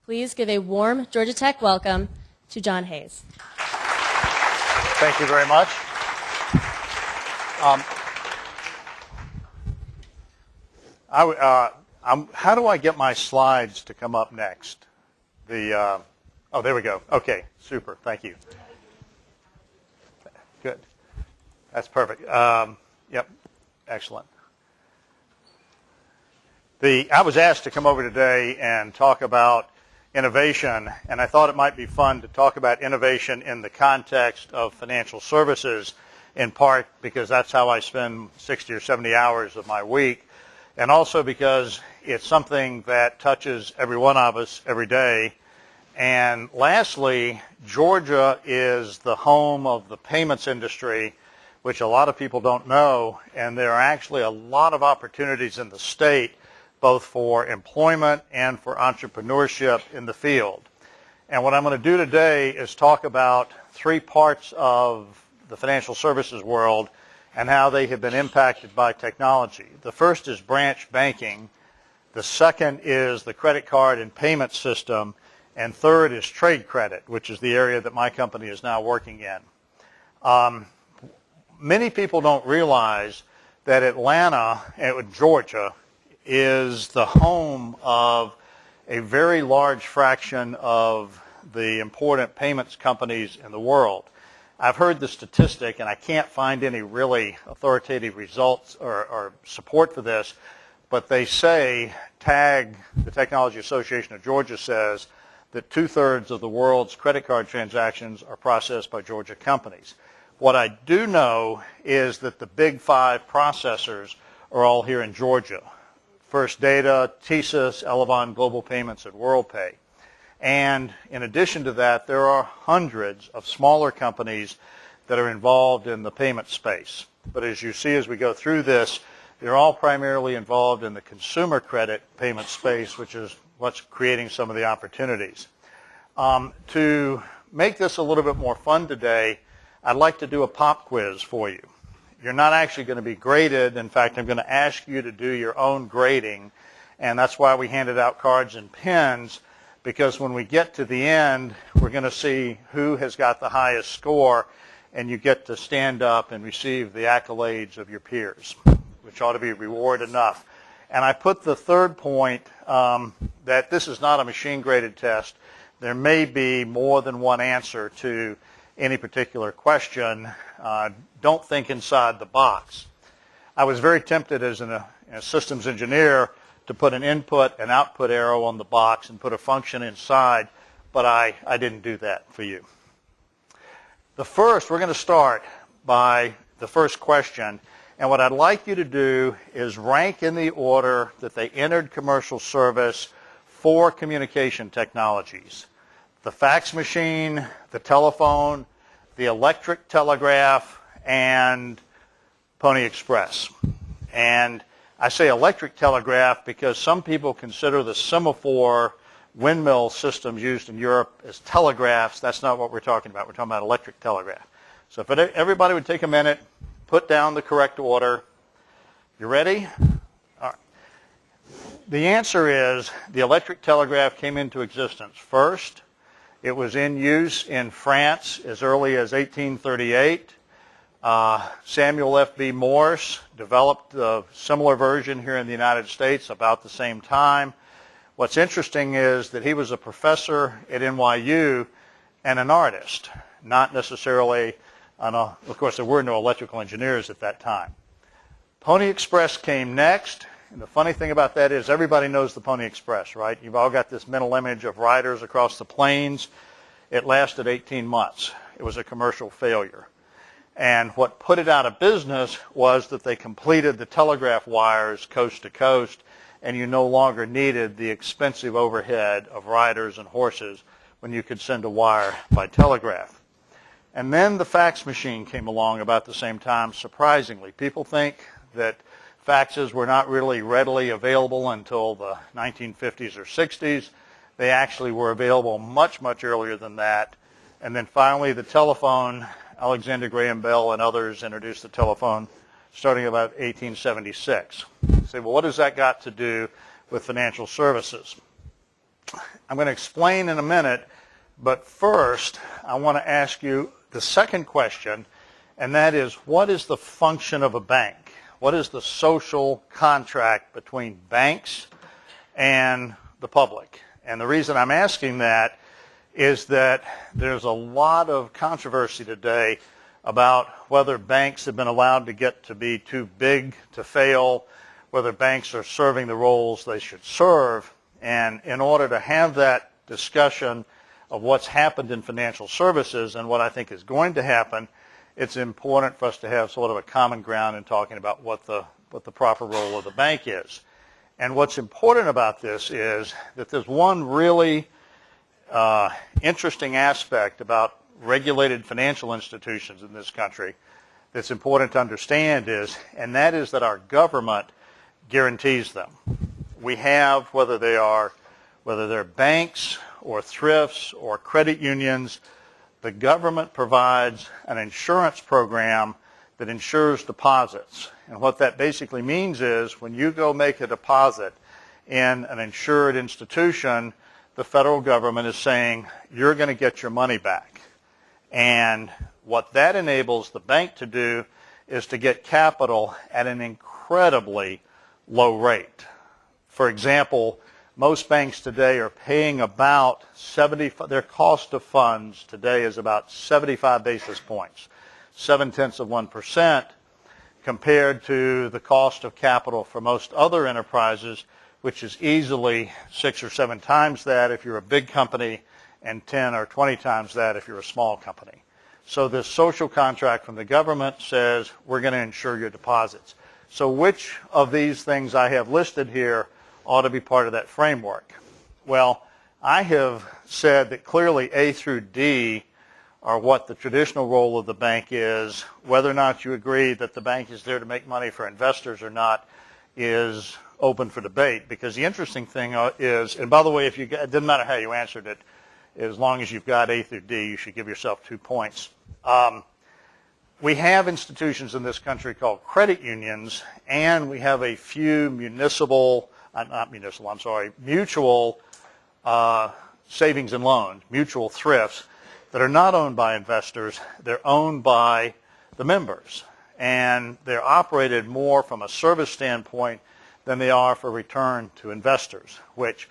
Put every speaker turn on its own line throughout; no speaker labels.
Please give a warm Georgia Tech welcome to John Hayes.
Thank you very much. How do I get my slides to come up next? Oh, there we go. Okay, super. Thank you. Good. That's perfect. Yep, excellent. I was asked to come over today and talk about innovation, and I thought it might be fun to talk about innovation in the context of financial services, in part because that's how I spend 60 or 70 hours of my week, and also because it's something that touches every one of us every day. And lastly, Georgia is the home of the payments industry, which a lot of people don't know, and there are actually a lot of opportunities in the state both for employment and for entrepreneurship in the field. And what I'm going to do today is talk about three parts of the financial services world and how they have been impacted by technology. The first is branch banking. The second is the credit card and payment system. And third is trade credit, which is the area that my company is now working in. Many people don't realize that Atlanta, Georgia, is the home of a very large fraction of the important payments companies in the world. I've heard the statistic, and I can't find any really authoritative results or support for this, but they say, TAG, the Technology Association of Georgia, says that 2/3 of the world's credit card transactions are processed by Georgia companies. What I do know is that the big five processors are all here in Georgia: First Data, TSYS, Elevon Global Payments, and WorldPay. And in addition to that, there are hundreds of smaller companies that are involved in the payment space. But as you see as we go through this, they're all primarily involved in the consumer credit payment space, which is what's creating some of the opportunities. To make this a little bit more fun today, I'd like to do a pop quiz for you. You're not actually going to be graded. In fact, I'm going to ask you to do your own grading, and that's why we handed out cards and pens, because when we get to the end, we're going to see who has got the highest score, and you get to stand up and receive the accolades of your peers, which ought to be reward enough. And I put the third point that this is not a machine-graded test. There may be more than one answer to any particular question. Don't think inside the box. I was very tempted as a systems engineer to put an input and output arrow on the box and put a function inside, but I didn't do that for you. We're going to start by the first question, and what I'd like you to do is rank in the order that they entered commercial service for communication technologies: the fax machine, the telephone, the electric telegraph, and Pony Express. And I say electric telegraph because some people consider the semaphore windmill systems used in Europe as telegraphs. That's not what we're talking about. We're talking about electric telegraph. So if everybody would take a minute, put down the correct order. You ready? All right. The answer is the electric telegraph came into existence first. It was in use in France as early as 1838. Samuel F.B. Morse developed a similar version here in the United States about the same time. What's interesting is that he was a professor at NYU and an artist, not necessarily, of course there were no electrical engineers at that time. Pony Express came next, and the funny thing about that is everybody knows the Pony Express, right? You've all got this mental image of riders across the plains. It lasted 18 months. It was a commercial failure. And what put it out of business was that they completed the telegraph wires coast to coast, and you no longer needed the expensive overhead of riders and horses when you could send a wire by telegraph. And then the fax machine came along about the same time, surprisingly. People think that faxes were not really readily available until the 1950s or 60s. They actually were available much, much earlier than that. And then finally the telephone. Alexander Graham Bell and others introduced the telephone starting about 1876. You say, well, what has that got to do with financial services? I'm going to explain in a minute, but first I want to ask you the second question, and that is, what is the function of a bank? What is the social contract between banks and the public? And the reason I'm asking that is that there's a lot of controversy today about whether banks have been allowed to get to be too big to fail, whether banks are serving the roles they should serve. And in order to have that discussion of what's happened in financial services and what I think is going to happen, it's important for us to have sort of a common ground in talking about what the proper role of the bank is. And what's important about this is that there's one really interesting aspect about regulated financial institutions in this country that's important to understand and that is that our government guarantees them. We have, whether they're banks or thrifts or credit unions, the government provides an insurance program that insures deposits. And what that basically means is when you go make a deposit in an insured institution, the federal government is saying you're going to get your money back. And what that enables the bank to do is to get capital at an incredibly low rate. For example, most banks today are paying about their cost of funds today is about 75 basis points, 0.7%, compared to the cost of capital for most other enterprises, which is easily 6 or 7 times that if you're a big company and 10 or 20 times that if you're a small company. So this social contract from the government says we're going to insure your deposits. So which of these things I have listed here ought to be part of that framework? Well, I have said that clearly A through D are what the traditional role of the bank is. Whether or not you agree that the bank is there to make money for investors or not is open for debate, because the interesting thing is, and by the way, it doesn't matter how you answered it, as long as you've got A through D, you should give yourself 2 points. We have institutions in this country called credit unions, and we have a few mutual savings and loans, mutual thrifts, that are not owned by investors. They're owned by the members, and they're operated more from a service standpoint than they are for return to investors, which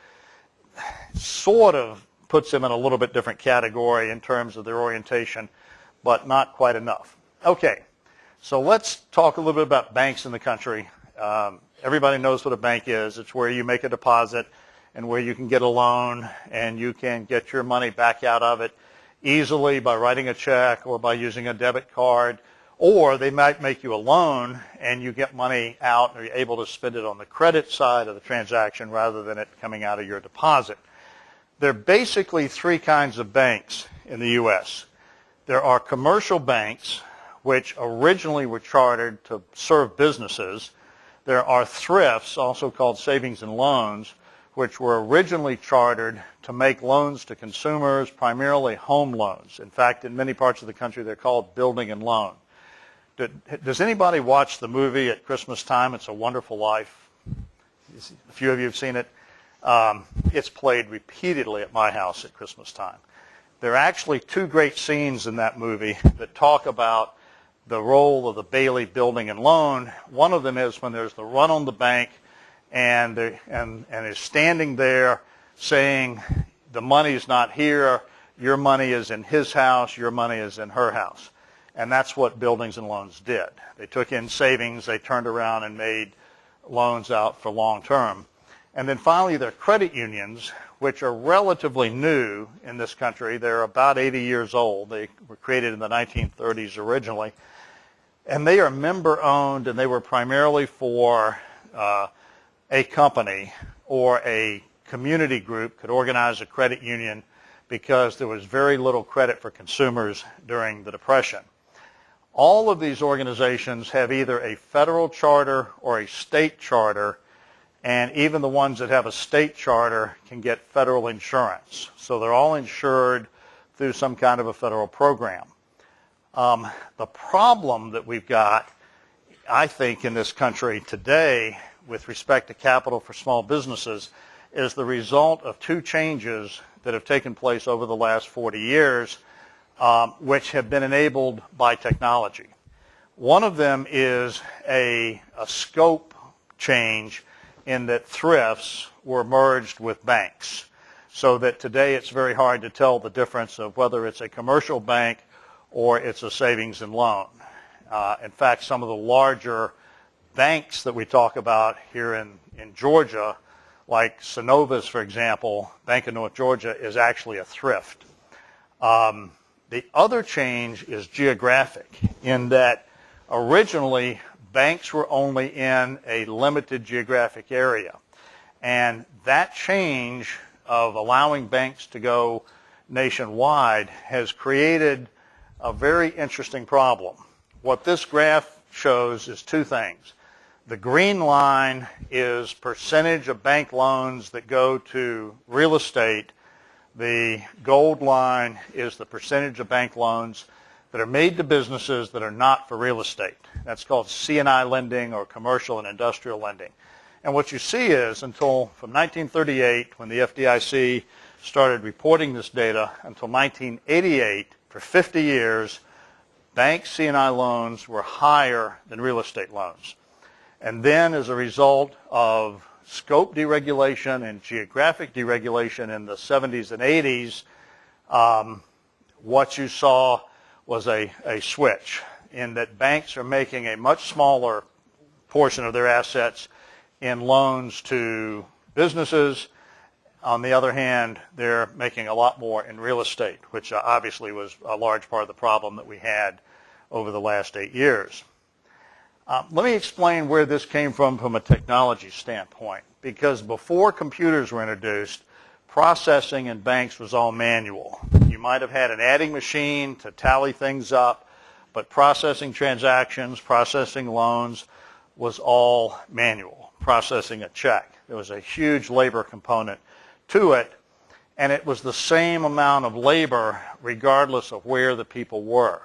sort of puts them in a little bit different category in terms of their orientation, but not quite enough. Okay, so let's talk a little bit about banks in the country. Everybody knows what a bank is. It's where you make a deposit and where you can get a loan and you can get your money back out of it easily by writing a check or by using a debit card, or they might make you a loan and you get money out and you're able to spend it on the credit side of the transaction rather than it coming out of your deposit. There are basically 3 kinds of banks in the U.S. There are commercial banks, which originally were chartered to serve businesses. There are thrifts, also called savings and loans, which were originally chartered to make loans to consumers, primarily home loans. In fact, in many parts of the country, they're called building and loan. Does anybody watch the movie at Christmas time, It's a Wonderful Life? A few of you have seen it. It's played repeatedly at my house at Christmas time. There are actually 2 great scenes in that movie that talk about the role of the Bailey building and loan. One of them is when there's the run on the bank and is standing there saying the money's not here, your money is in his house, your money is in her house. And that's what buildings and loans did. They took in savings, they turned around and made loans out for long term. And then finally, there are credit unions, which are relatively new in this country. They're about 80 years old. They were created in the 1930s originally. And they are member-owned, and they were primarily for a company or a community group could organize a credit union because there was very little credit for consumers during the Depression. All of these organizations have either a federal charter or a state charter, and even the ones that have a state charter can get federal insurance. So they're all insured through some kind of a federal program. The problem that we've got, I think, in this country today with respect to capital for small businesses is the result of two changes that have taken place over the last 40 years, which have been enabled by technology. One of them is a scope change in that thrifts were merged with banks, so that today it's very hard to tell the difference of whether it's a commercial bank or it's a savings and loan. In fact, some of the larger banks that we talk about here in Georgia, like Synovus, for example, Bank of North Georgia, is actually a thrift. The other change is geographic, in that originally banks were only in a limited geographic area. And that change of allowing banks to go nationwide has created a very interesting problem. What this graph shows is two things. The green line is percentage of bank loans that go to real estate. The gold line is the percentage of bank loans that are made to businesses that are not for real estate. That's called C&I lending, or commercial and industrial lending. And what you see is, until from 1938, when the FDIC started reporting this data, until 1988, for 50 years, bank C&I loans were higher than real estate loans. And then, as a result of scope deregulation and geographic deregulation in the 70s and 80s, what you saw was a switch, in that banks are making a much smaller portion of their assets in loans to businesses. On the other hand, they're making a lot more in real estate, which obviously was a large part of the problem that we had over the last 8 years. Let me explain where this came from a technology standpoint, because before computers were introduced, processing in banks was all manual. You might have had an adding machine to tally things up, but processing transactions, processing loans was all manual. Processing a check, there was a huge labor component to it, and it was the same amount of labor regardless of where the people were.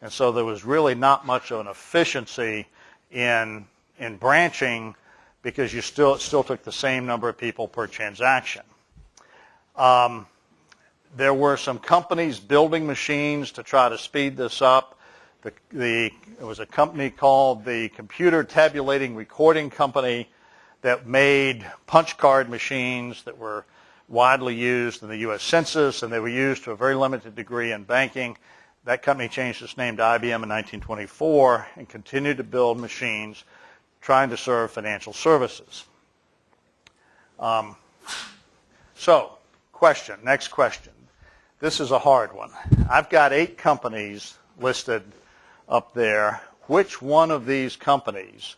And so there was really not much of an efficiency in branching, because it still took the same number of people per transaction. There were some companies building machines to try to speed this up. There was a company called the Computer Tabulating Recording Company that made punch card machines that were widely used in the U.S. Census, and they were used to a very limited degree in banking. That company changed its name to IBM in 1924 and continued to build machines trying to serve financial services. So, next question. This is a hard one. I've got 8 companies listed up there. Which one of these companies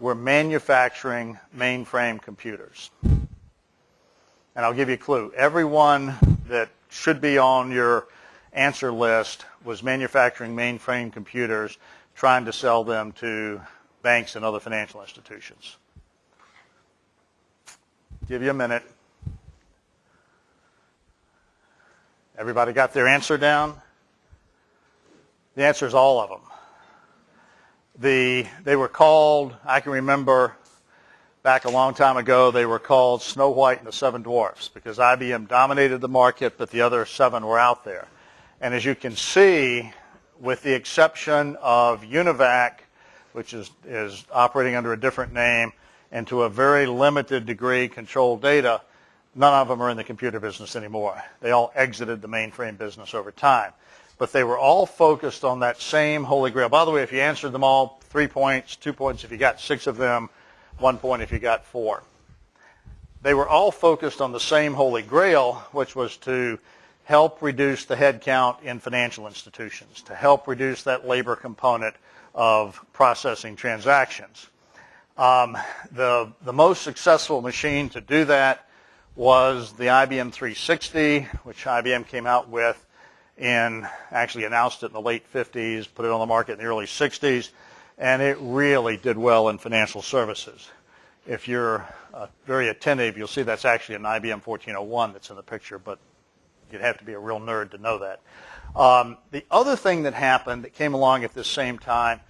were manufacturing mainframe computers? And I'll give you a clue. Everyone that should be on your answer list was manufacturing mainframe computers, trying to sell them to banks and other financial institutions. Give you a minute. Everybody got their answer down? The answer is all of them. They were called, I can remember back a long time ago, they were called Snow White and the Seven Dwarfs, because IBM dominated the market, but the other 7 were out there. And as you can see, with the exception of UNIVAC, which is operating under a different name, and to a very limited degree Control Data, none of them are in the computer business anymore. They all exited the mainframe business over time. But they were all focused on that same holy grail. By the way, if you answered them all, 3 points, 2 points if you got 6 of them, 1 point if you got 4. They were all focused on the same holy grail, which was to help reduce the headcount in financial institutions, to help reduce that labor component of processing transactions. The most successful machine to do that was the IBM 360, which IBM came out with actually announced it in the late 50s, put it on the market in the early 60s, and it really did well in financial services. If you're very attentive, you'll see that's actually an IBM 1401 that's in the picture, but you'd have to be a real nerd to know that. The other thing that happened that came along at the same time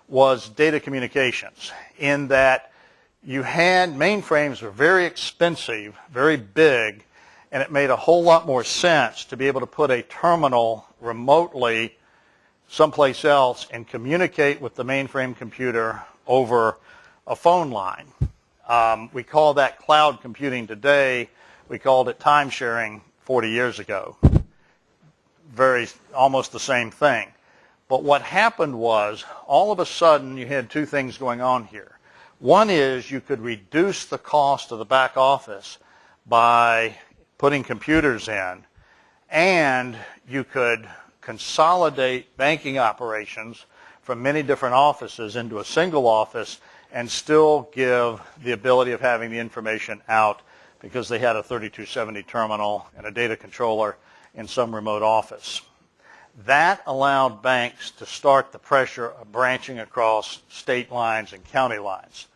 was data communications, in that mainframes were very expensive, very big, and it made a whole lot more sense to be able to put a terminal remotely someplace else and communicate with the mainframe computer over a phone line. We call that cloud computing today. We called it time sharing 40 years ago. Almost the same thing. But what happened was, all of a sudden, you had two things going on here. One is you could reduce the cost of the back office by putting computers in, and you could consolidate banking operations from many different offices into a single office and still give the ability of having the information out because they had a 3270 terminal and a data controller in some remote office. That allowed banks to start the pressure of branching across state lines and county lines.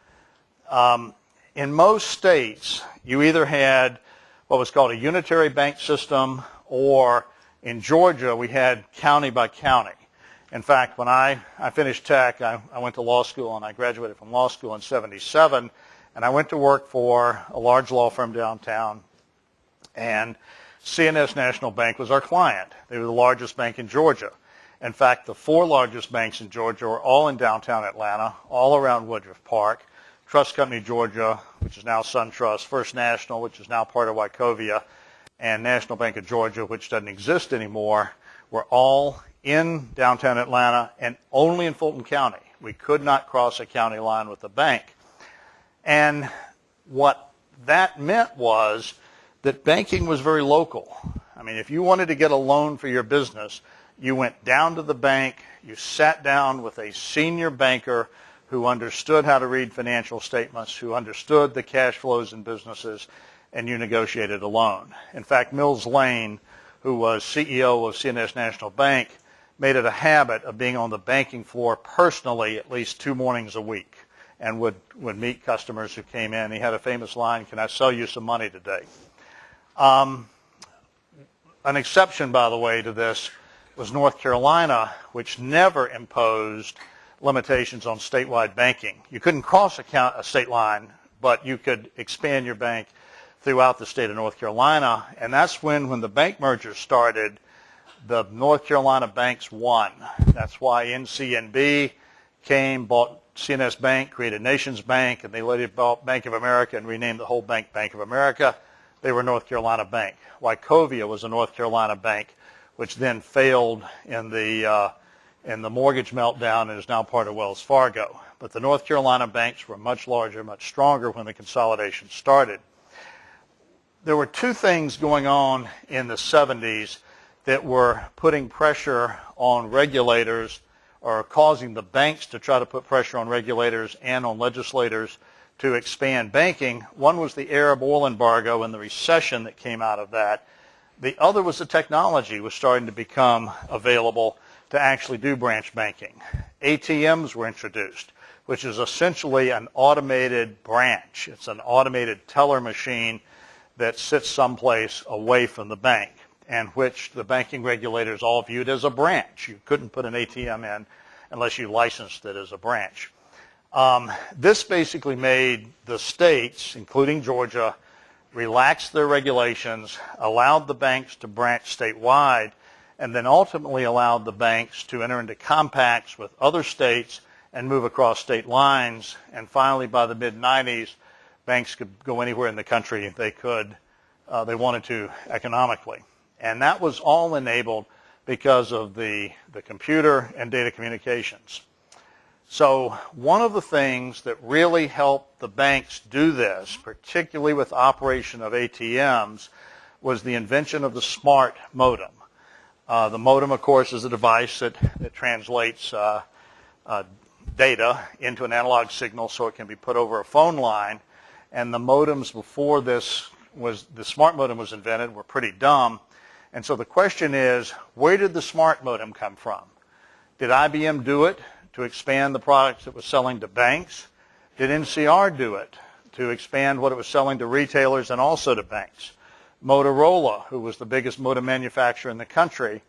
In most states, you either had what was called a unitary bank system, or in Georgia, we had county by county. In fact, when I finished tech, I went to law school, and I graduated from law school in '77, and I went to work for a large law firm downtown, and CNS National Bank was our client. They were the largest bank in Georgia. In fact, the four largest banks in Georgia were all in downtown Atlanta, all around Woodruff Park. Trust Company Georgia, which is now SunTrust, First National, which is now part of Wachovia, and National Bank of Georgia, which doesn't exist anymore, were all in downtown Atlanta and only in Fulton County. We could not cross a county line with the bank. And what that meant was that banking was very local. I mean, if you wanted to get a loan for your business, you went down to the bank, you sat down with a senior banker who understood how to read financial statements, who understood the cash flows in businesses, and you negotiated a loan. In fact, Mills Lane, who was CEO of CNS National Bank, made it a habit of being on the banking floor personally at least 2 mornings a week, and would meet customers who came in. He had a famous line, "Can I sell you some money today?" An exception, by the way, to this was North Carolina, which never imposed limitations on statewide banking. You couldn't cross a state line, but you could expand your bank throughout the state of North Carolina. And that's when the bank merger started, the North Carolina banks won. That's why NCNB came, bought CNS Bank, created Nations Bank, and they later bought Bank of America and renamed the whole bank Bank of America. They were North Carolina Bank. Wachovia was a North Carolina bank, which then failed in the mortgage meltdown and is now part of Wells Fargo. But the North Carolina banks were much larger, much stronger when the consolidation started. There were two things going on in the 70s that were putting pressure on regulators, or causing the banks to try to put pressure on regulators and on legislators to expand banking. One was the Arab oil embargo and the recession that came out of that. The other was the technology was starting to become available to actually do branch banking. ATMs were introduced, which is essentially an automated branch. It's an automated teller machine that sits someplace away from the bank, and which the banking regulators all viewed as a branch. You couldn't put an ATM in unless you licensed it as a branch. This basically made the states, including Georgia, relax their regulations, allowed the banks to branch statewide, and then ultimately allowed the banks to enter into compacts with other states and move across state lines. And finally, by the mid-90s, banks could go anywhere in the country they wanted to economically. And that was all enabled because of the computer and data communications. So one of the things that really helped the banks do this, particularly with operation of ATMs, was the invention of the Smart Modem. The modem, of course, is a device that translates data into an analog signal so it can be put over a phone line. And the modems before the Smart Modem was invented were pretty dumb. And so the question is, where did the Smart Modem come from? Did IBM do it to expand the products it was selling to banks? Did NCR do it to expand what it was selling to retailers and also to banks? Motorola, who was the biggest modem manufacturer in the country,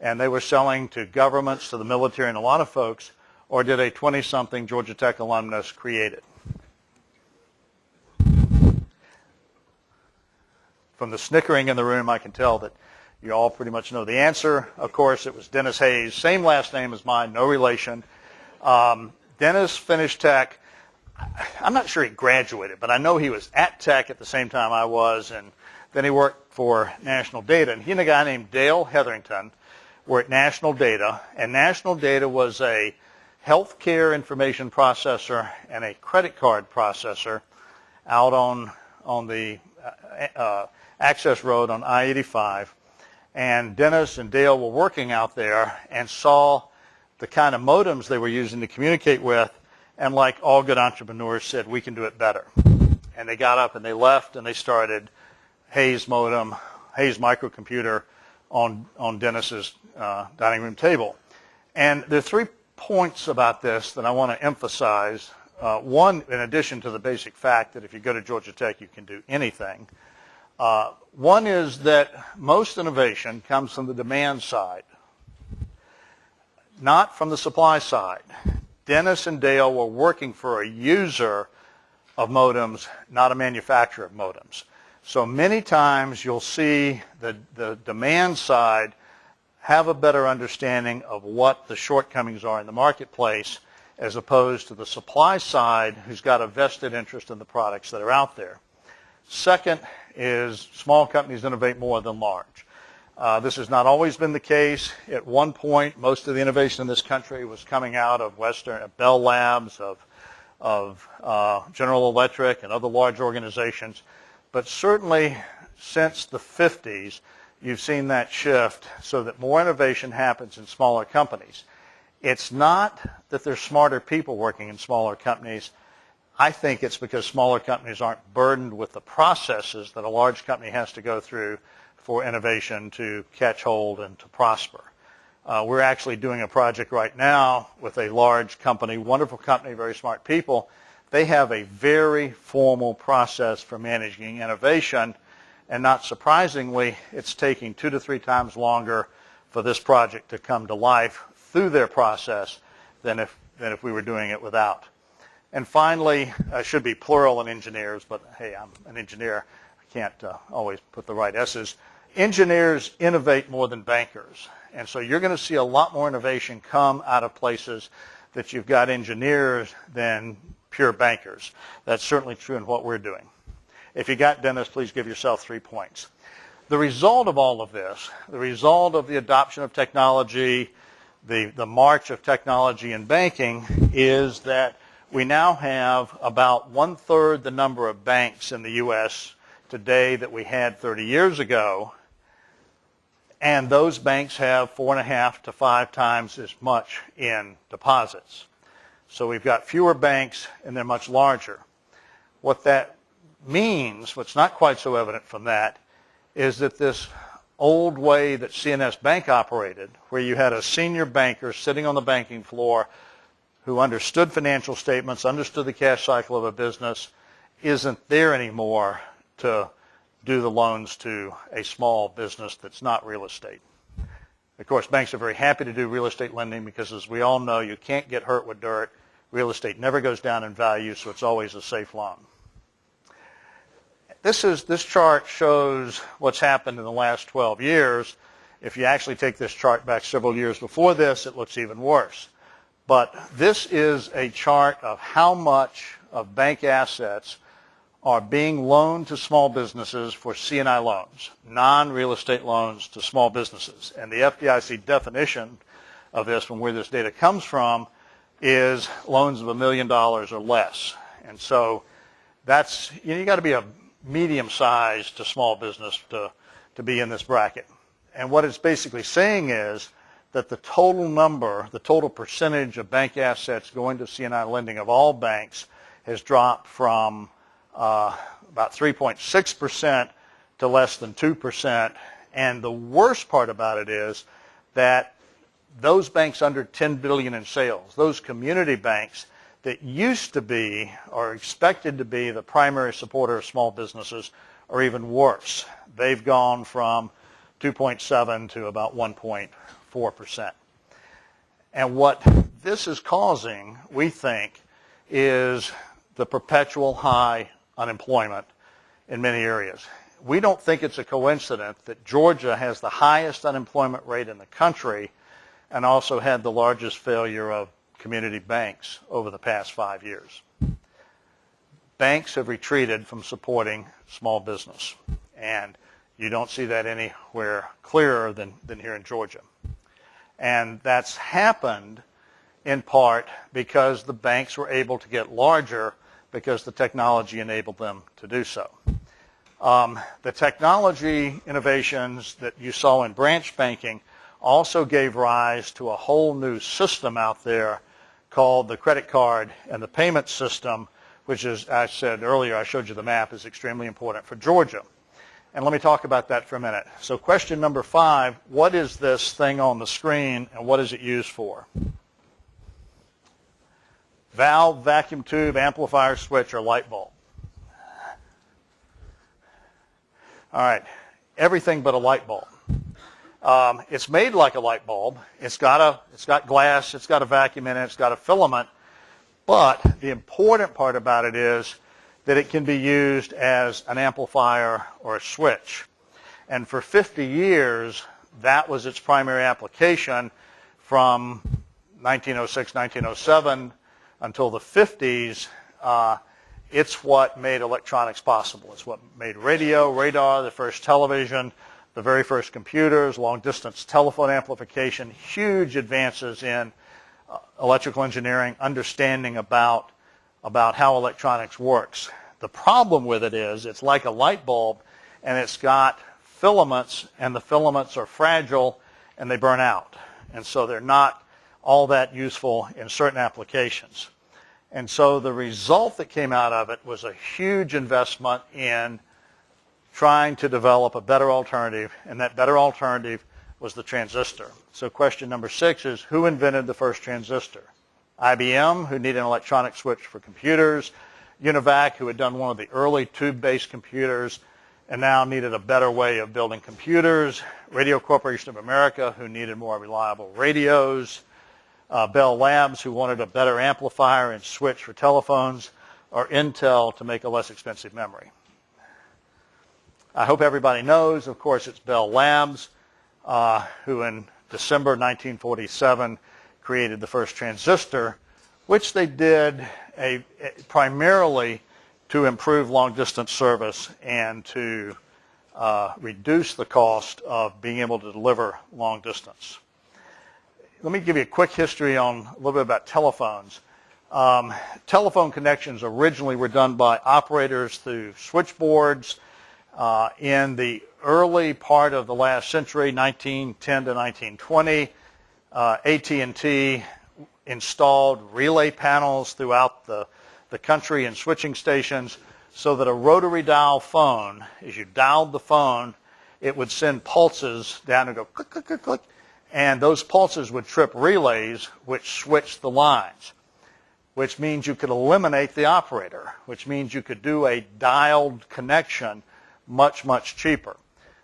and they were selling to governments, to the military, and a lot of folks, or did a 20-something Georgia Tech alumnus create it? from the snickering in the room, I can tell that you all pretty much know the answer. Of course, it was Dennis Hayes, same last name as mine, no relation. Dennis finished Tech. I'm not sure he graduated, but I know he was at Tech at the same time I was, and then he worked for National Data. And he and a guy named Dale Hetherington were at National Data, and National Data was a healthcare information processor and a credit card processor out on the access road on I-85. And Dennis and Dale were working out there and saw the kind of modems they were using to communicate with, and like all good entrepreneurs said, we can do it better. And they got up and they left and they started Hayes modem, Hayes microcomputer on Dennis's dining room table. And there are 3 points about this that I want to emphasize. One, in addition to the basic fact that if you go to Georgia Tech, you can do anything. One is that most innovation comes from the demand side, not from the supply side. Dennis and Dale were working for a user of modems, not a manufacturer of modems. So many times you'll see the demand side have a better understanding of what the shortcomings are in the marketplace, as opposed to the supply side who's got a vested interest in the products that are out there. Second is small companies innovate more than large. This has not always been the case. At one point, most of the innovation in this country was coming out of Bell Labs, of General Electric, and other large organizations. But certainly since the 50s, you've seen that shift so that more innovation happens in smaller companies. It's not that there's smarter people working in smaller companies. I think it's because smaller companies aren't burdened with the processes that a large company has to go through for innovation to catch hold and to prosper. We're actually doing a project right now with a large company, wonderful company, very smart people. They have a very formal process for managing innovation, and not surprisingly, it's taking 2 to 3 times longer for this project to come to life through their process than if we were doing it without. And finally, I should be plural in engineers, but hey, I'm an engineer. I can't always put the right S's. Engineers innovate more than bankers. And so you're going to see a lot more innovation come out of places that you've got engineers than pure bankers. That's certainly true in what we're doing. If you got Dennis, please give yourself 3 points. The result of all of this, the result of the adoption of technology, the march of technology in banking, is that we now have about 1/3 the number of banks in the U.S. today that we had 30 years ago, and those banks have 4.5 to 5 times as much in deposits. So we've got fewer banks, and they're much larger. What that means, what's not quite so evident from that, is that this old way that CNS Bank operated, where you had a senior banker sitting on the banking floor who understood financial statements, understood the cash cycle of a business, isn't there anymore to do the loans to a small business that's not real estate. Of course, banks are very happy to do real estate lending because, as we all know, you can't get hurt with dirt. Real estate never goes down in value, so it's always a safe loan. This chart shows what's happened in the last 12 years. If you actually take this chart back several years before this, it looks even worse. But this is a chart of how much of bank assets are being loaned to small businesses for C&I loans, non-real estate loans to small businesses. And the FDIC definition of this, from where this data comes from, is loans of $1 million or less. And so that's, you got to be a medium size to small business to be in this bracket. And what it's basically saying is that the total number, the total percentage of bank assets going to C&I lending of all banks has dropped from about 3.6% to less than 2%. And the worst part about it is that those banks under $10 billion in sales, those community banks that used to be or expected to be the primary supporter of small businesses, are even worse. They've gone from 2.7 to about 1.4%. And what this is causing, we think, is the perpetual high unemployment in many areas. we don't think it's a coincidence that Georgia has the highest unemployment rate in the country and also had the largest failure of community banks over the past 5 years. Banks have retreated from supporting small business, and you don't see that anywhere clearer than here in Georgia. And that's happened in part because the banks were able to get larger because the technology enabled them to do so. The technology innovations that you saw in branch banking also gave rise to a whole new system out there called the credit card and the payment system, which, as I said earlier, I showed you the map, is extremely important for Georgia. And let me talk about that for a minute. So question number 5, what is this thing on the screen and what is it used for? Valve, vacuum tube, amplifier, switch, or light bulb? All right, everything but a light bulb. It's made like a light bulb. It's got glass, it's got a vacuum in it, it's got a filament, but the important part about it is that it can be used as an amplifier or a switch. And for 50 years, that was its primary application from 1906, 1907 until the 50s. It's what made electronics possible. It's what made radio, radar, the first television, the very first computers, long-distance telephone amplification, huge advances in electrical engineering, understanding about how electronics works. The problem with it is it's like a light bulb, and it's got filaments, and the filaments are fragile, and they burn out. And so they're not all that useful in certain applications. And so the result that came out of it was a huge investment in trying to develop a better alternative, and that better alternative was the transistor. So question number 6 is, who invented the first transistor? IBM, who needed an electronic switch for computers, UNIVAC, who had done one of the early tube-based computers and now needed a better way of building computers, Radio Corporation of America, who needed more reliable radios, Bell Labs, who wanted a better amplifier and switch for telephones, or Intel to make a less expensive memory. I hope everybody knows, of course, it's Bell Labs, who in December 1947 created the first transistor, which they did primarily to improve long-distance service and to reduce the cost of being able to deliver long distance. Let me give you a quick history on a little bit about telephones. Telephone connections originally were done by operators through switchboards. In the early part of the last century, 1910 to 1920, AT&T installed relay panels throughout the country and switching stations so that a rotary dial phone, as you dialed the phone, it would send pulses down and go click, click, click, click, and those pulses would trip relays which switched the lines, which means you could eliminate the operator, which means you could do a dialed connection much, much cheaper.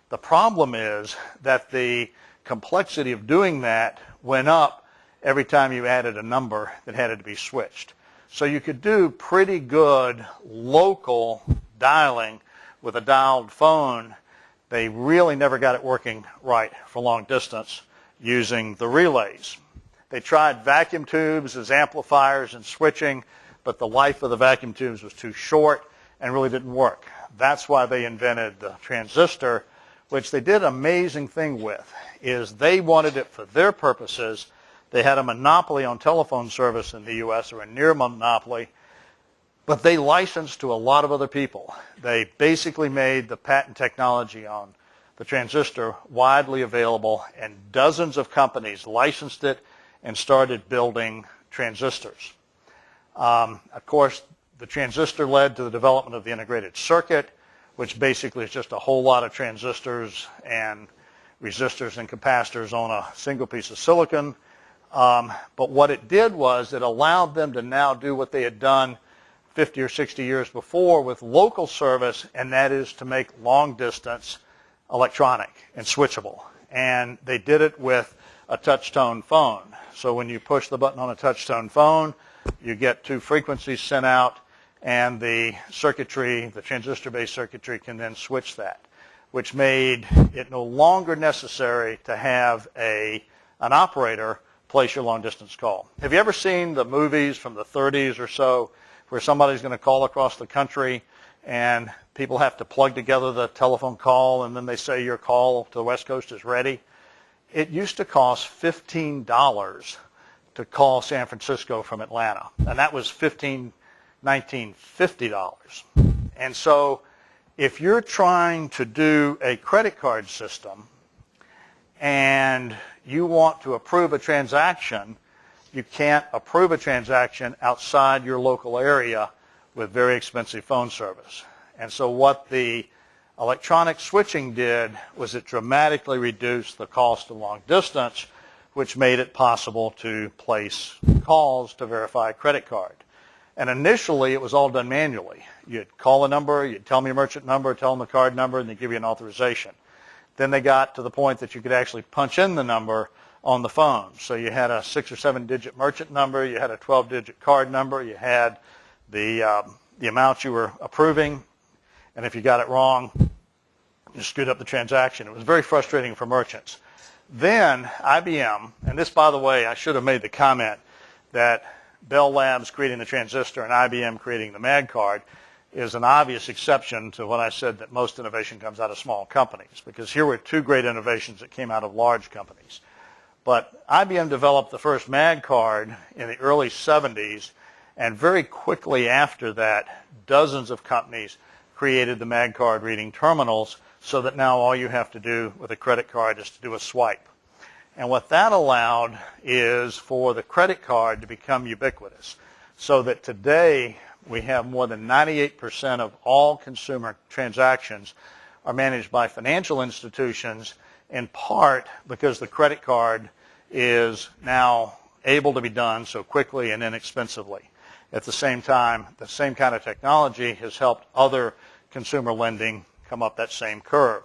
The problem is that the complexity of doing that went up every time you added a number that had to be switched. So you could do pretty good local dialing with a dialed phone. They really never got it working right for long distance using the relays. They tried vacuum tubes as amplifiers and switching, but the life of the vacuum tubes was too short and really didn't work. That's why they invented the transistor, which they did an amazing thing with, is they wanted it for their purposes. They had a monopoly on telephone service in the U.S., or a near monopoly, but they licensed to a lot of other people. They basically made the patent technology on the transistor widely available, and dozens of companies licensed it and started building transistors. Of course, the transistor led to the development of the integrated circuit, which basically is just a whole lot of transistors and resistors and capacitors on a single piece of silicon. But what it did was it allowed them to now do what they had done 50 or 60 years before with local service, and that is to make long distance electronic and switchable. And they did it with a touch-tone phone. So when you push the button on a touch-tone phone, you get 2 frequencies sent out, and the circuitry, the transistor-based circuitry, can then switch that. which made it no longer necessary to have an operator place your long-distance call. Have you ever seen the movies from the 30s or so where somebody's going to call across the country and people have to plug together the telephone call and then they say your call to the West Coast is ready? It used to cost $15 to call San Francisco from Atlanta, and that was $50. And so if you're trying to do a credit card system and you want to approve a transaction, you can't approve a transaction outside your local area with very expensive phone service. And so what the electronic switching did was it dramatically reduced the cost of long distance, which made it possible to place calls to verify a credit card. And initially, it was all done manually. You'd call a number, you'd tell them your merchant number, tell them the card number, and they'd give you an authorization. Then they got to the point that you could actually punch in the number on the phone. So you had a 6 or 7 digit merchant number, you had a 12-digit card number, you had the amount you were approving, and if you got it wrong, you screwed up the transaction. It was very frustrating for merchants. Then IBM, and this, by the way, I should have made the comment that Bell Labs creating the transistor and IBM creating the MAD card is an obvious exception to what I said that most innovation comes out of small companies, because here were 2 great innovations that came out of large companies. But IBM developed the first MAD card in the early 70s, and very quickly after that, dozens of companies created the MAD card reading terminals so that now all you have to do with a credit card is to do a swipe. And what that allowed is for the credit card to become ubiquitous, so that today we have more than 98% of all consumer transactions are managed by financial institutions, in part because the credit card is now able to be done so quickly and inexpensively. At the same time, the same kind of technology has helped other consumer lending come up that same curve.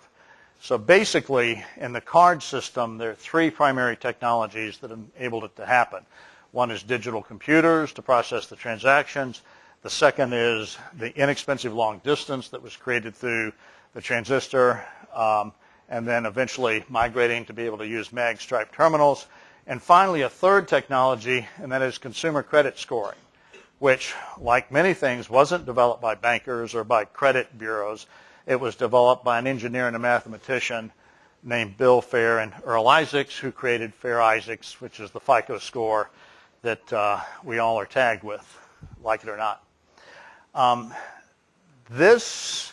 So basically, in the card system, there are 3 primary technologies that enabled it to happen. One is digital computers to process the transactions. The second is the inexpensive long distance that was created through the transistor, and then eventually migrating to be able to use mag stripe terminals. And finally, a third technology, and that is consumer credit scoring, which, like many things, wasn't developed by bankers or by credit bureaus. It was developed by an engineer and a mathematician named Bill Fair and Earl Isaacs, who created Fair-Isaacs, which is the FICO score that we all are tagged with, like it or not. This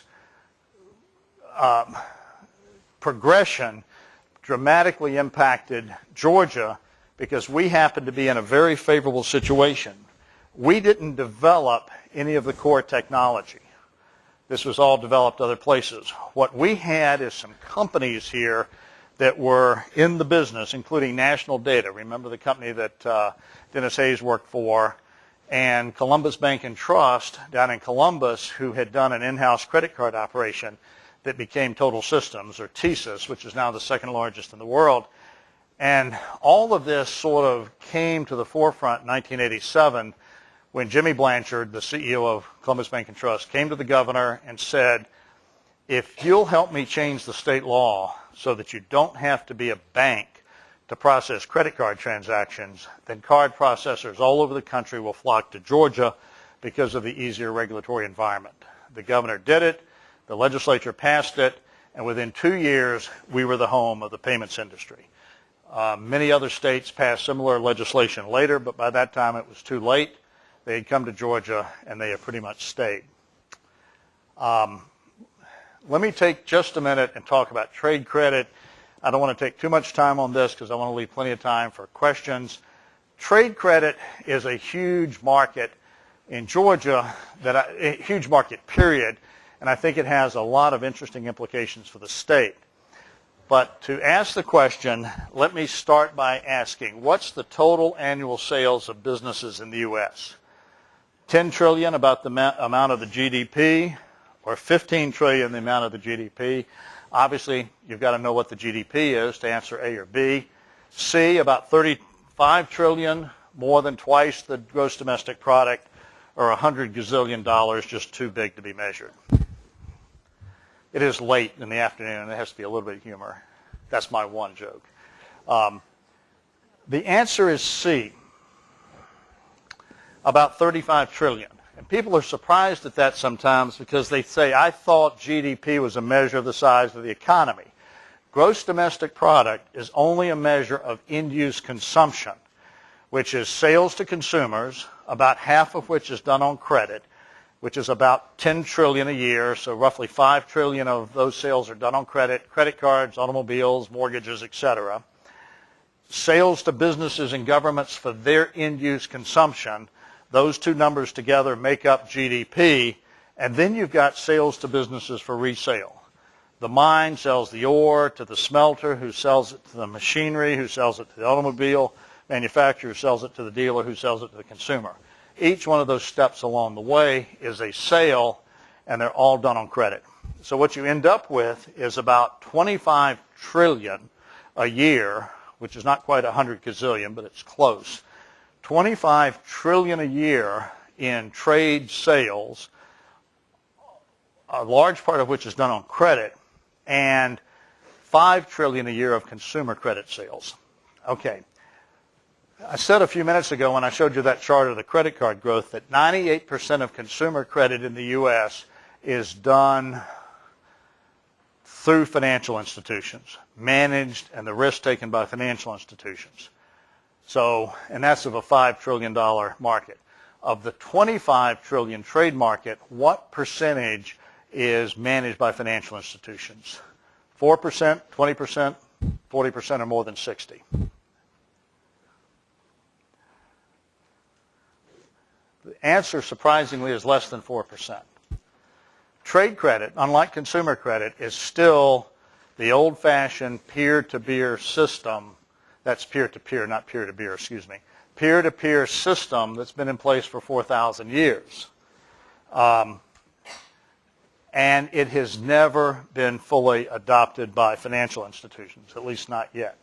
progression dramatically impacted Georgia because we happened to be in a very favorable situation. We didn't develop any of the core technology. This was all developed other places. What we had is some companies here that were in the business, including National Data. Remember the company that Dennis Hayes worked for, and Columbus Bank and Trust down in Columbus, who had done an in-house credit card operation that became Total Systems, or TSYS, which is now the 2nd largest in the world. And all of this sort of came to the forefront in 1987 when Jimmy Blanchard, the CEO of Columbus Bank and Trust, came to the governor and said, if you'll help me change the state law so that you don't have to be a bank to process credit card transactions, then card processors all over the country will flock to Georgia because of the easier regulatory environment. The governor did it, the legislature passed it, and within 2 years, we were the home of the payments industry. Many other states passed similar legislation later, but by that time it was too late. They had come to Georgia, and they have pretty much stayed. Let me take just a minute and talk about trade credit. I don't want to take too much time on this because I want to leave plenty of time for questions. Trade credit is a huge market in Georgia, a huge market, period, and I think it has a lot of interesting implications for the state. But to ask the question, let me start by asking, what's the total annual sales of businesses in the U.S.? 10 trillion, about the amount of the GDP, or 15 trillion, the amount of the GDP. Obviously, you've got to know what the GDP is to answer A or B. C, about 35 trillion, more than twice the gross domestic product, or $100 gazillion, just too big to be measured. It is late in the afternoon. There has to be a little bit of humor. That's my one joke. The answer is C, about 35 trillion. And people are surprised at that sometimes because they say, I thought GDP was a measure of the size of the economy. Gross domestic product is only a measure of end-use consumption, which is sales to consumers, about half of which is done on credit, which is about 10 trillion a year, so roughly 5 trillion of those sales are done on credit, credit cards, automobiles, mortgages, etc. Sales to businesses and governments for their end-use consumption, those two numbers together make up GDP, and then you've got sales to businesses for resale. The mine sells the ore to the smelter, who sells it to the machinery, who sells it to the automobile manufacturer, who sells it to the dealer, who sells it to the consumer. Each one of those steps along the way is a sale, and they're all done on credit. So what you end up with is about 25 trillion a year, which is not quite 100 gazillion, but it's close. 25 trillion a year in trade sales, a large part of which is done on credit, and 5 trillion a year of consumer credit sales. Okay. I said a few minutes ago when I showed you that chart of the credit card growth that 98% of consumer credit in the U.S. is done through financial institutions, managed and the risk taken by financial institutions. So, and that's of a $5 trillion market. Of the 25 trillion trade market, what percentage is managed by financial institutions? 4%, 20%, 40%, or more than 60%? The answer, surprisingly, is less than 4%. Trade credit, unlike consumer credit, is still the old-fashioned peer-to-peer system. That's peer-to-peer, not peer-to-beer, excuse me. Peer-to-peer system that's been in place for 4,000 years. And it has never been fully adopted by financial institutions, at least not yet.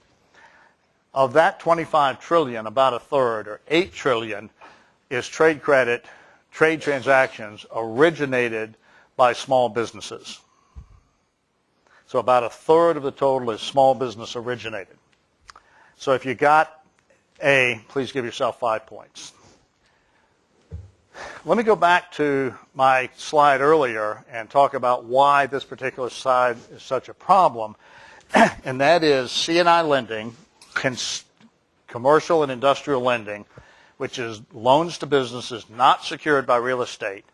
Of that 25 trillion, about a third, or 8 trillion, is trade credit, trade transactions originated by small businesses. So about a third of the total is small business originated. So if you got A, please give yourself 5 points. Let me go back to my slide earlier and talk about why this particular slide is such a problem, and that is C&I lending, commercial and industrial lending, which is loans to businesses not secured by real estate,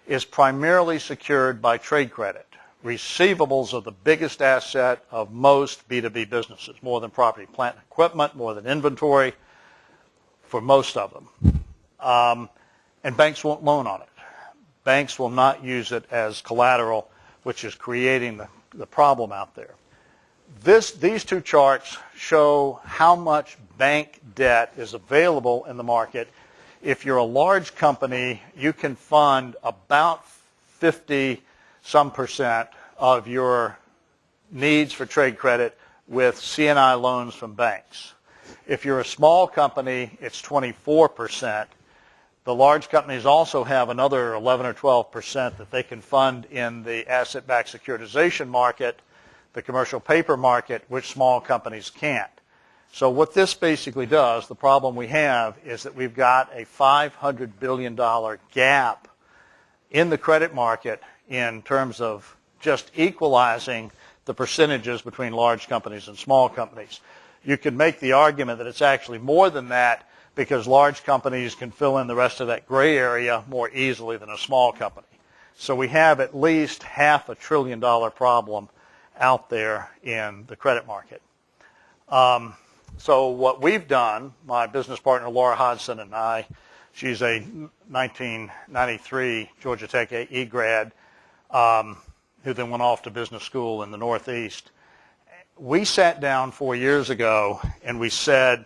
is primarily secured by trade credit. Receivables are the biggest asset of most B2B businesses, more than property, plant, and equipment, more than inventory, for most of them. And banks won't loan on it. Banks will not use it as collateral, which is creating the problem out there. These two charts show how much bank debt is available in the market. If you're a large company, you can fund about 50% of your needs for trade credit with C&I loans from banks. If you're a small company, it's 24%. The large companies also have another 11 or 12% that they can fund in the asset-backed securitization market, the commercial paper market, which small companies can't. So what this basically does, the problem we have, is that we've got a $500 billion gap in the credit market in terms of just equalizing the percentages between large companies and small companies. You could make the argument that it's actually more than that because large companies can fill in the rest of that gray area more easily than a small company. So we have at least $500 billion problem out there in the credit market. So what we've done, my business partner Laura Hodson and I, she's a 1993 Georgia Tech AE grad who then went off to business school in the Northeast. We sat down 4 years ago and we said,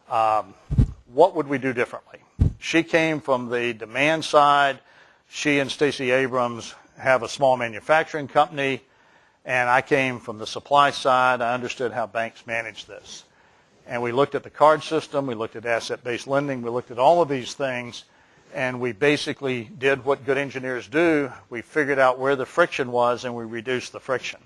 what would we do differently? She came from the demand side. She and Stacey Abrams have a small manufacturing company, and I came from the supply side. I understood how banks manage this. And we looked at the card system, we looked at asset-based lending, we looked at all of these things, and we basically did what good engineers do. We figured out where the friction was, and we reduced the friction.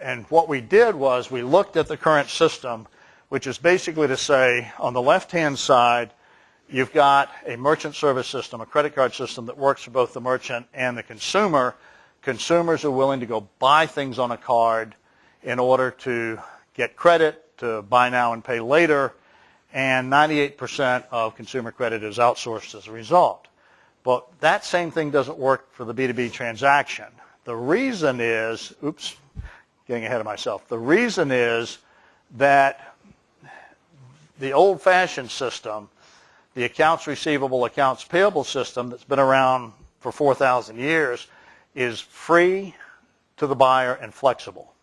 And what we did was we looked at the current system, which is basically to say, on the left-hand side, you've got a merchant service system, a credit card system that works for both the merchant and the consumer. Consumers are willing to go buy things on a card in order to get credit, to buy now and pay later, and 98% of consumer credit is outsourced as a result. But that same thing doesn't work for the B2B transaction. The reason is, oops, getting ahead of myself. The reason is that the old-fashioned system, the accounts receivable, accounts payable system that's been around for 4,000 years, is free to the buyer and flexible.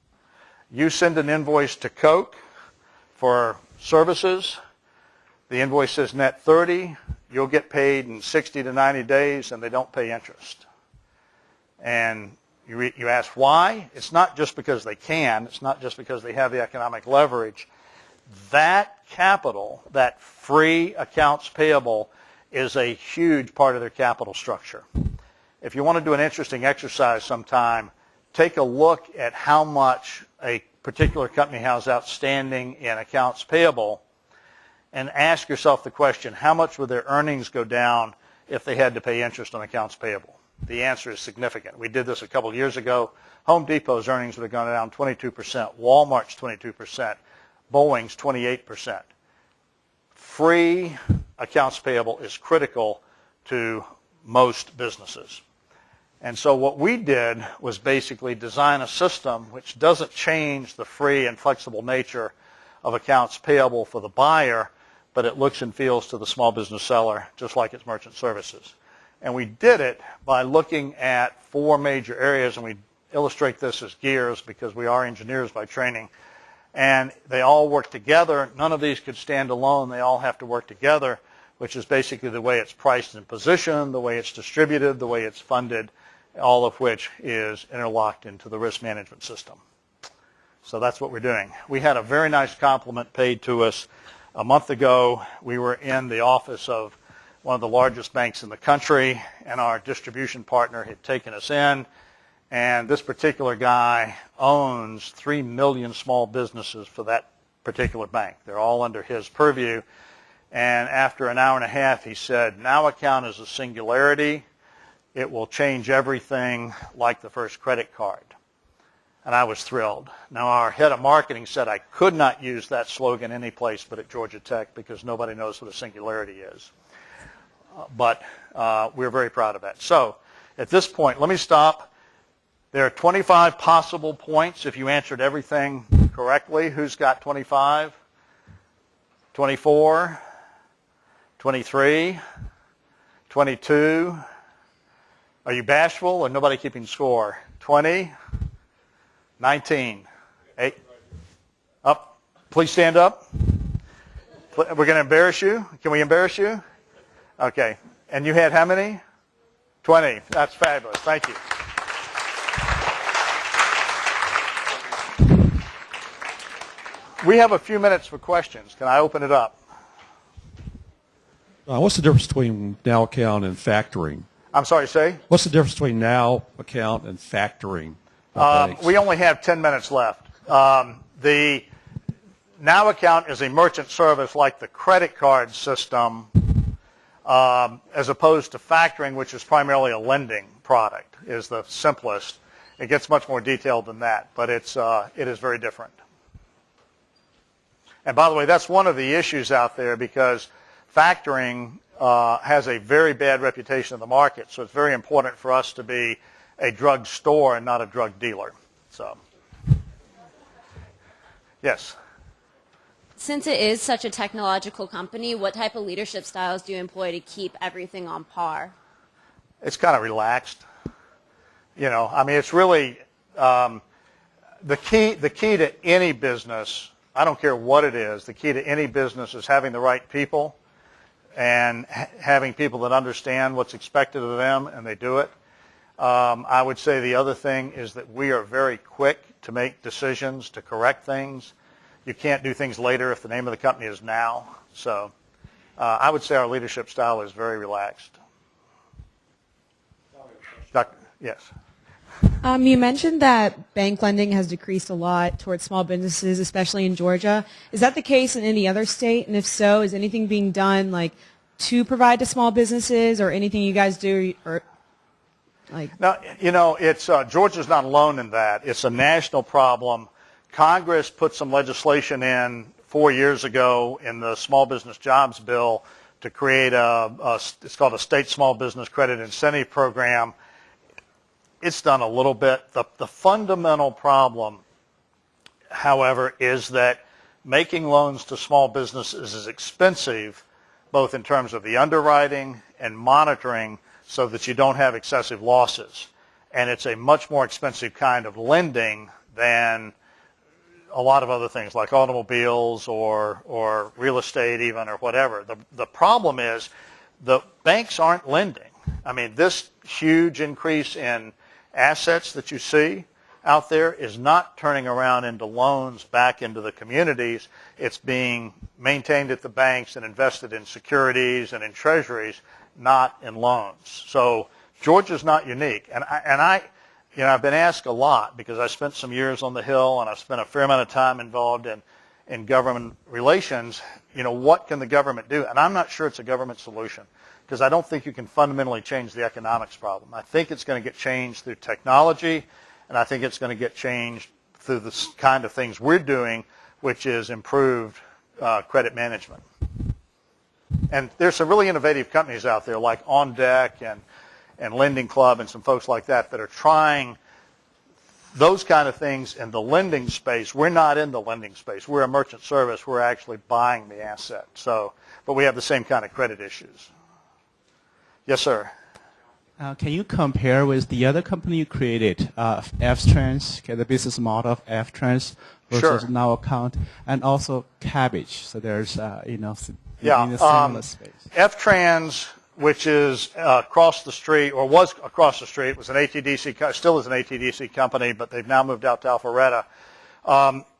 You send an invoice to Coke for services. The invoice says net 30. You'll get paid in 60 to 90 days, and they don't pay interest. And you ask why? It's not just because they can. It's not just because they have the economic leverage. That capital, that free accounts payable, is a huge part of their capital structure. If you want to do an interesting exercise sometime, take a look at how much a particular company has outstanding in accounts payable and ask yourself the question, how much would their earnings go down if they had to pay interest on accounts payable? The answer is significant. We did this a couple of years ago. Home Depot's earnings would have gone down 22%, Walmart's 22%, Boeing's 28%. Free accounts payable is critical to most businesses. And so what we did was basically design a system which doesn't change the free and flexible nature of accounts payable for the buyer, but it looks and feels to the small business seller just like it's merchant services. And we did it by looking at 4 major areas, and we illustrate this as gears because we are engineers by training. And they all work together. None of these could stand alone. They all have to work together, which is basically the way it's priced and positioned, the way it's distributed, the way it's funded, all of which is interlocked into the risk management system. So that's what we're doing. We had a very nice compliment paid to us a month ago. We were in the office of one of the largest banks in the country, and our distribution partner had taken us in. And this particular guy owns 3 million small businesses for that particular bank. They're all under his purview. And after an hour and a half, he said, NOWAccount is a singularity. It will change everything like the first credit card. And I was thrilled. Now, our head of marketing said I could not use that slogan any place but at Georgia Tech because nobody knows what a singularity is. But we're very proud of that. So at this point, let me stop. There are 25 possible points if you answered everything correctly. Who's got 25? 24? 23? 22? Are you bashful or nobody keeping score? 20? 19? 8? Up. Please stand up. We're going to embarrass you. Can we embarrass you? Okay. And you had how many? 20. That's fabulous. Thank you. We have a few minutes for questions. Can I open it up?
What's the difference between NOWAccount and factoring?
I'm sorry, say?
What's the difference between NOWAccount and factoring?
We only have 10 minutes left. The NOWAccount is a merchant service like the credit card system, as opposed to factoring, which is primarily a lending product, is the simplest. It gets much more detailed than that, but it is very different. And by the way, that's one of the issues out there because factoring has a very bad reputation in the market, so it's very important for us to be a drug store and not a drug dealer. So, yes.
Since it is such a technological company, what type of leadership styles do you employ to keep everything on par?
It's kind of relaxed. You know, I mean, it's really the key to any business. I don't care what it is. The key to any business is having the right people and having people that understand what's expected of them, and they do it. I would say the other thing is that we are very quick to make decisions, to correct things. You can't do things later if the name of the company is now. So I would say our leadership style is very relaxed. Yes.
You mentioned that bank lending has decreased a lot towards small businesses, especially in Georgia. Is that the case in any other state? And if so, is anything being done like to provide to small businesses, or anything you guys do, or like?
Now, it's Georgia's not alone in that. It's a national problem. Congress put some legislation in 4 years ago in the Small Business Jobs Bill to create it's called a State Small Business Credit Incentive Program. It's done a little bit. The fundamental problem, however, is that making loans to small businesses is expensive, both in terms of the underwriting and monitoring, so that you don't have excessive losses. And it's a much more expensive kind of lending than a lot of other things like automobiles or real estate even, or whatever. The problem is the banks aren't lending. I mean, this huge increase in assets that you see out there is not turning around into loans back into the communities. It's being maintained at the banks and invested in securities and in treasuries, not in loans. So Georgia's not unique. And I've been asked a lot, because I spent some years on the Hill and I've spent a fair amount of time involved in government relations. What can the government do? And I'm not sure it's a government solution, because I don't think you can fundamentally change the economics problem. I think it's going to get changed through technology, and I think it's going to get changed through the kind of things we're doing, which is improved credit management. And there's some really innovative companies out there like On Deck and Lending Club and some folks like that are trying those kind of things in the lending space. We're not in the lending space. We're a merchant service. We're actually buying the asset. But we have the same kind of credit issues. Yes, sir.
Can you compare with the other company you created, F-Trans, the business model of F-Trans versus
Sure.
NOWAccount, and also Cabbage? So there's, in a
Yeah.
similar space.
F-Trans, which is across the street, or was across the street, was an ATDC, still is an ATDC company, but they've now moved out to Alpharetta,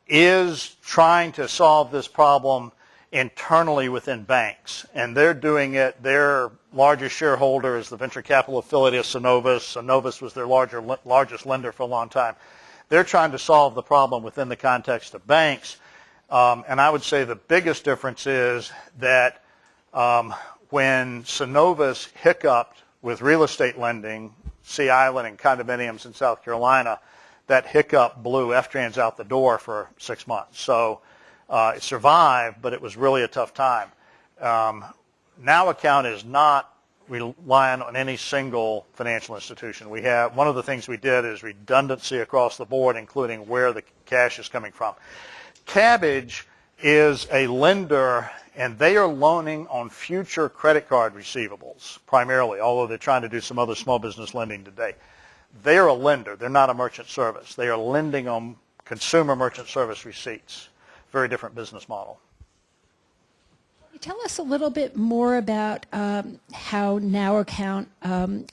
is trying to solve this problem internally within banks. And they're doing it. Their largest shareholder is the venture capital affiliate of Synovus. Synovus was their largest lender for a long time. They're trying to solve the problem within the context of banks. And I would say the biggest difference is that when Synovus hiccuped with real estate lending, Sea Island and condominiums in South Carolina, that hiccup blew F-Trans out the door for 6 months. So it survived, but it was really a tough time. NOWAccount is not relying on any single financial institution. We have, one of the things we did is redundancy across the board, including where the cash is coming from. Cabbage is a lender, and they are loaning on future credit card receivables primarily, although they're trying to do some other small business lending today. They are a lender. They're not a merchant service. They are lending on consumer merchant service receipts. Very different business model.
Can you tell us a little bit more about how NOWAccount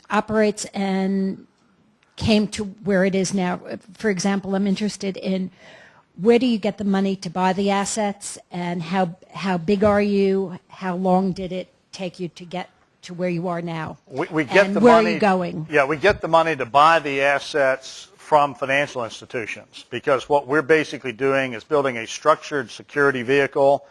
operates and came to where it is now? For example, I'm interested in where do you get the money to buy the assets, and how big are you? How long did it take you to get to where you are now?
We get
and
the
where
money,
are you going?
Yeah, we get the money to buy the assets from financial institutions, because what we're basically doing is building a structured security vehicle.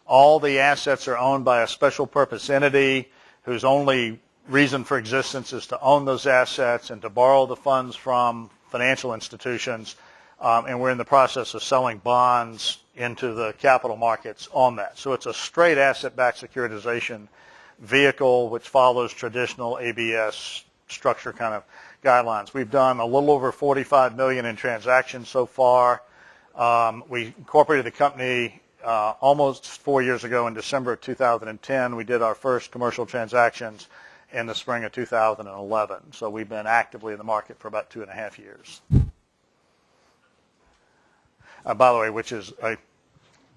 All the assets are owned by a special purpose entity whose only reason for existence is to own those assets and to borrow the funds from financial institutions. And we're in the process of selling bonds into the capital markets on that. So it's a straight asset-backed securitization vehicle which follows traditional ABS structure kind of guidelines. We've done a little over $45 million in transactions so far. We incorporated the company almost 4 years ago in December of 2010. We did our first commercial transactions in the spring of 2011. So we've been actively in the market for about 2.5 years. By the way, which is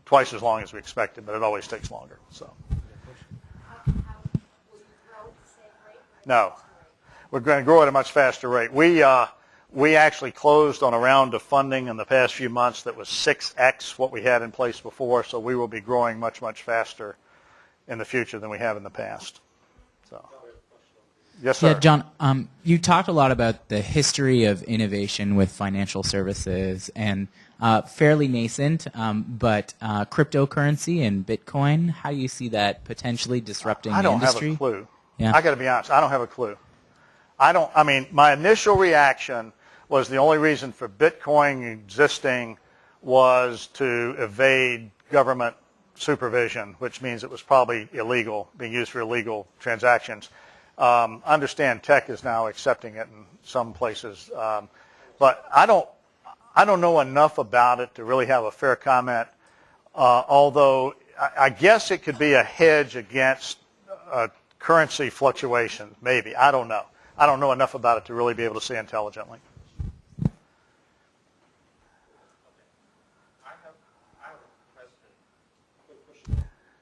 twice as long as we expected, but it always takes longer. So. No. We're going to grow at a much faster rate. We actually closed on a round of funding in the past few months that was 6x what we had in place before, so we will be growing much, much faster in the future than we have in the past. So, yes, sir.
Yeah, John, you talked a lot about the history of innovation with financial services and fairly nascent, but cryptocurrency and Bitcoin, how do you see that potentially disrupting the industry?
I don't have a clue.
Yeah.
I got to be honest, I don't have a clue. I mean, my initial reaction was the only reason for Bitcoin existing was to evade government supervision, which means it was probably illegal, being used for illegal transactions. I understand tech is now accepting it in some places, but I don't know enough about it to really have a fair comment, although I guess it could be a hedge against currency fluctuations, maybe. I don't know. I don't know enough about it to really be able to say intelligently.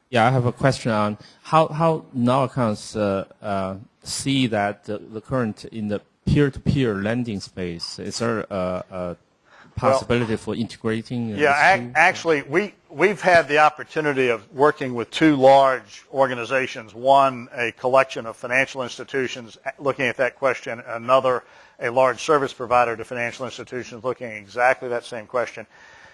Yeah, I have a question on how NOWAccounts see that the current in the peer-to-peer lending space. Is there a possibility for integrating?
Actually, we've had the opportunity of working with two large organizations. One, a collection of financial institutions looking at that question. Another, a large service provider to financial institutions looking at exactly that same question.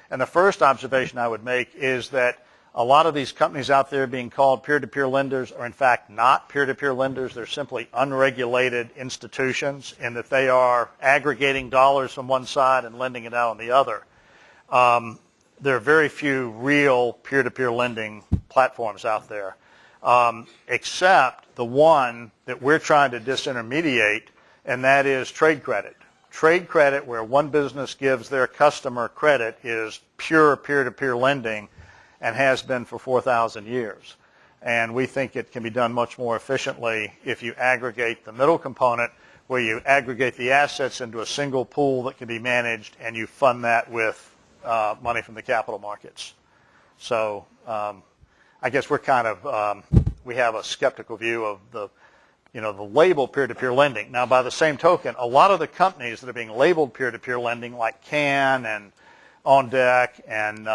And the first observation I would make is that a lot of these companies out there being called peer-to-peer lenders are in fact not peer-to-peer lenders. They're simply unregulated institutions in that they are aggregating dollars from one side and lending it out on the other. There are very few real peer-to-peer lending platforms out there, except the one that we're trying to disintermediate, and that is trade credit. Trade credit, where one business gives their customer credit, is pure peer-to-peer lending and has been for 4,000 years. And we think it can be done much more efficiently if you aggregate the middle component, where you aggregate the assets into a single pool that can be managed, and you fund that with money from the capital markets. So I guess we're kind of, we have a skeptical view of the label peer-to-peer lending. Now, by the same token, a lot of the companies that are being labeled peer-to-peer lending, like Can and On Deck and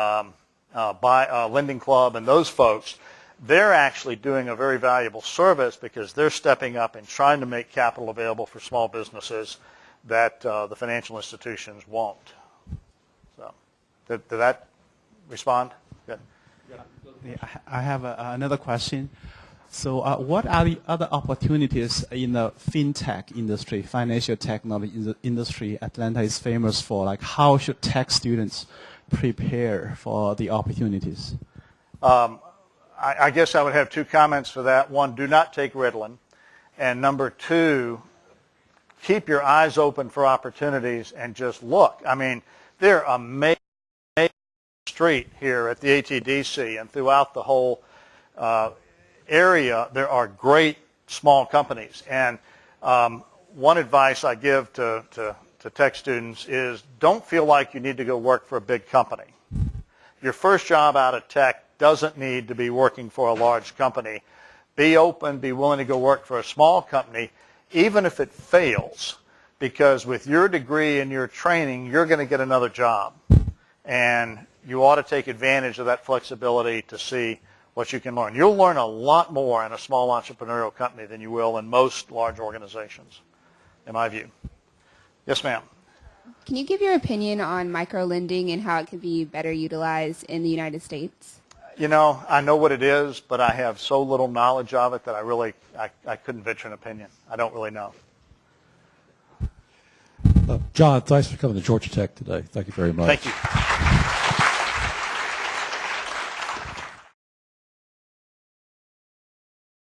Lending Club and those folks, they're actually doing a very valuable service because they're stepping up and trying to make capital available for small businesses that the financial institutions won't. So, did that respond? Good.
I have another question. So what are the other opportunities in the fintech industry, financial technology industry Atlanta is famous for? Like, how should tech students prepare for the opportunities?
I guess I would have two comments for that. One, do not take Ritalin. And number two, keep your eyes open for opportunities and just look. I mean, there are amazing street here at the ATDC and throughout the whole area. There are great small companies. And one advice I give to tech students is don't feel like you need to go work for a big company. Your first job out of tech doesn't need to be working for a large company. Be open, be willing to go work for a small company, even if it fails, because with your degree and your training, you're going to get another job. And you ought to take advantage of that flexibility to see what you can learn. You'll learn a lot more in a small entrepreneurial company than you will in most large organizations, in my view. Yes, ma'am.
Can you give your opinion on microlending and how it can be better utilized in the United States?
You know, I know what it is, but I have so little knowledge of it that I couldn't venture an opinion. I don't really know.
John, thanks for coming to Georgia Tech today. Thank you very much.
Thank you.